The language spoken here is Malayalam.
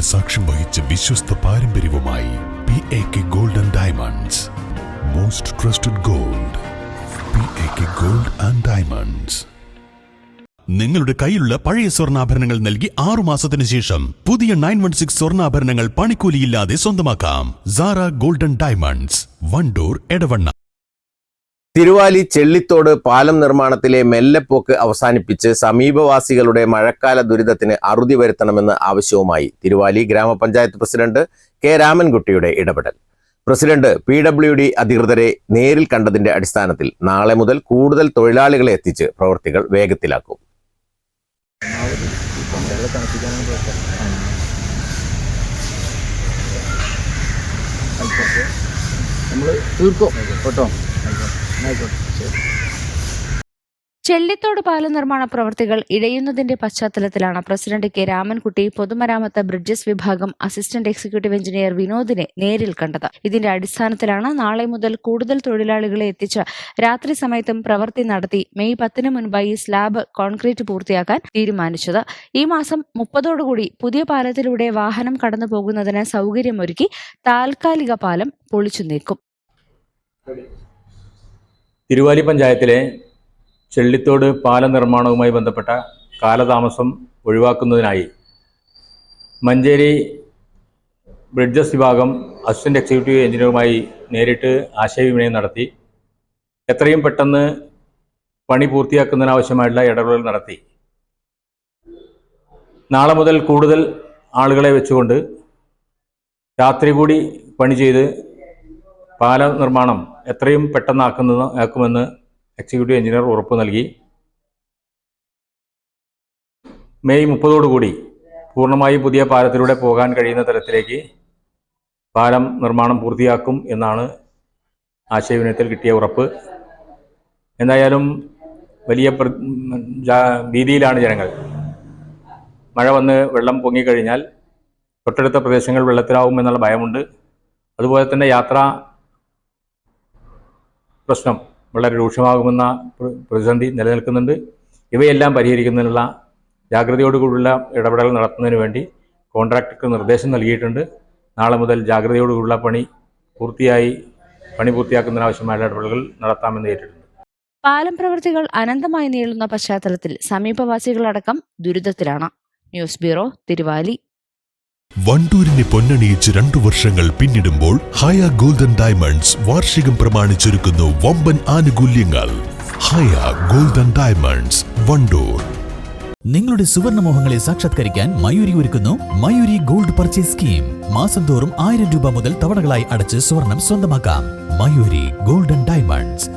വർഷങ്ങൾ സാക്ഷ്യം വഹിച്ച വിശ്വസ്ത പാരമ്പര്യവുമായി PAK Gold and Diamonds. Most trusted gold. PAK Gold and Diamonds. നിങ്ങളുടെ കയ്യിലുള്ള പഴയ സ്വർണ്ണാഭരണങ്ങൾ നൽകി 6 മാസത്തിന് ശേഷം പുതിയ 916 സ്വർണ്ണാഭരണങ്ങൾ പണിക്കൂലിയില്ലാതെ സ്വന്തമാക്കാം. Sara golden diamonds, Wandoor, Edavanna. തിരുവാലി ചെള്ളിത്തോട് പാലം നിർമ്മാണത്തിലെ മെല്ലെപ്പോക്ക് അവസാനിപ്പിച്ച് സമീപവാസികളുടെ മഴക്കാല ദുരിതത്തിന് അറുതി വരുത്തണമെന്ന് ആവശ്യവുമായി തിരുവാലി ഗ്രാമപഞ്ചായത്ത് പ്രസിഡന്റ് കെ രാമൻകുട്ടിയുടെ ഇടപെടൽ. പ്രസിഡന്റ് PWD അധികൃതരെ നേരിൽ കണ്ടതിന്റെ അടിസ്ഥാനത്തിൽ നാളെ മുതൽ കൂടുതൽ തൊഴിലാളികളെ എത്തിച്ച് പ്രവൃത്തികൾ വേഗത്തിലാക്കും. ചെള്ളിത്തോട് പാലം നിർമ്മാണ പ്രവൃത്തികൾ ഇഴയുന്നതിന്റെ പശ്ചാത്തലത്തിലാണ് പ്രസിഡന്റ് കെ രാമൻകുട്ടി പൊതുമരാമത്ത് ബ്രിഡ്ജസ് വിഭാഗം അസിസ്റ്റന്റ് എക്സിക്യൂട്ടീവ് എഞ്ചിനീയർ വിനോദിനെ നേരിൽ കണ്ടത്. ഇതിന്റെ അടിസ്ഥാനത്തിലാണ് നാളെ മുതൽ കൂടുതൽ തൊഴിലാളികളെ എത്തിച്ച് രാത്രി സമയത്തും പ്രവൃത്തി നടത്തി മെയ് 10 മുൻപായി സ്ലാബ് കോൺക്രീറ്റ് പൂർത്തിയാക്കാൻ തീരുമാനിച്ചത്. ഈ മാസം 30 പുതിയ പാലത്തിലൂടെ വാഹനം കടന്നു പോകുന്നതിന് സൗകര്യമൊരുക്കി താൽക്കാലിക പാലം പൊളിച്ചു നീക്കും. തിരുവാലി പഞ്ചായത്തിലെ ചെള്ളിത്തോട് പാല നിർമ്മാണവുമായി ബന്ധപ്പെട്ട കാലതാമസം ഒഴിവാക്കുന്നതിനായി മഞ്ചേരി ബ്രിഡ്ജസ് വിഭാഗം അസിസ്റ്റന്റ് എക്സിക്യൂട്ടീവ് എഞ്ചിനീയറുമായി നേരിട്ട് ആശയവിനിമയം നടത്തി എത്രയും പെട്ടെന്ന് പണി പൂർത്തിയാക്കുന്നതിനാവശ്യമായിട്ടുള്ള ഇടപെടൽ നടത്തി. നാളെ മുതൽ കൂടുതൽ ആളുകളെ വെച്ചുകൊണ്ട് രാത്രി കൂടി പണി ചെയ്ത് പാല നിർമ്മാണം എത്രയും പെട്ടെന്നാക്കുമെന്ന് എക്സിക്യൂട്ടീവ് എഞ്ചിനീയർ ഉറപ്പ് നൽകി. മെയ് 30 പൂർണ്ണമായും പുതിയ പാലത്തിലൂടെ പോകാൻ കഴിയുന്ന തരത്തിലേക്ക് പാലം നിർമ്മാണം പൂർത്തിയാക്കും എന്നാണ് ആശയവിനിമയത്തിൽ കിട്ടിയ ഉറപ്പ്. എന്തായാലും വലിയ ഭീതിയിലാണ് ജനങ്ങൾ. മഴ വന്ന് വെള്ളം പൊങ്ങിക്കഴിഞ്ഞാൽ തൊട്ടടുത്ത പ്രദേശങ്ങൾ വെള്ളത്തിലാവുമെന്നുള്ള ഭയമുണ്ട്. അതുപോലെ തന്നെ യാത്രാ പ്രശ്നം വളരെ രൂക്ഷമാകുമെന്ന പ്രതിസന്ധി നിലനിൽക്കുന്നുണ്ട്. ഇവയെല്ലാം പരിഹരിക്കുന്നതിനുള്ള ജാഗ്രതയോടുകൂടിയുള്ള ഇടപെടൽ നടത്തുന്നതിന് വേണ്ടി കോൺട്രാക്ടർക്ക് നിർദ്ദേശം നൽകിയിട്ടുണ്ട്. നാളെ മുതൽ ജാഗ്രതയോടുകൂടിയുള്ള പണി പൂർത്തിയാക്കുന്നതിനാവശ്യമായ ഇടപെടലുകൾ നടത്താമെന്ന് ഏറ്റിട്ടുണ്ട്. പാലം പ്രവൃത്തികൾ അനന്തമായി നീളുന്ന പശ്ചാത്തലത്തിൽ സമീപവാസികളടക്കം ദുരിതത്തിലാണ്. News bureau, Thiruvali. വണ്ടൂരിനെ പൊന്നണിയിച്ച് 2 വർഷങ്ങൾ പിന്നിടുമ്പോൾ ഹയ ഗോൾഡൻ ഡയമണ്ട്സ് വാർഷികം പ്രമാണിച്ചൊരുക്കുന്നു വമ്പൻ ആനുകൂല്യങ്ങൾ. ഹയ ഗോൾഡൻ ഡയമണ്ട്സ്, വണ്ടൂർ. നിങ്ങളുടെ സുവർണമോഹങ്ങളെ സാക്ഷാത്കരിക്കാൻ മയൂരി ഒരുക്കുന്നു മയൂരി ഗോൾഡ് പർച്ചേസ് സ്കീം. മാസം തോറും 1000 രൂപ മുതൽ തവണകളായി അടച്ച് സ്വർണം സ്വന്തമാക്കാം. Mayuri golden diamonds.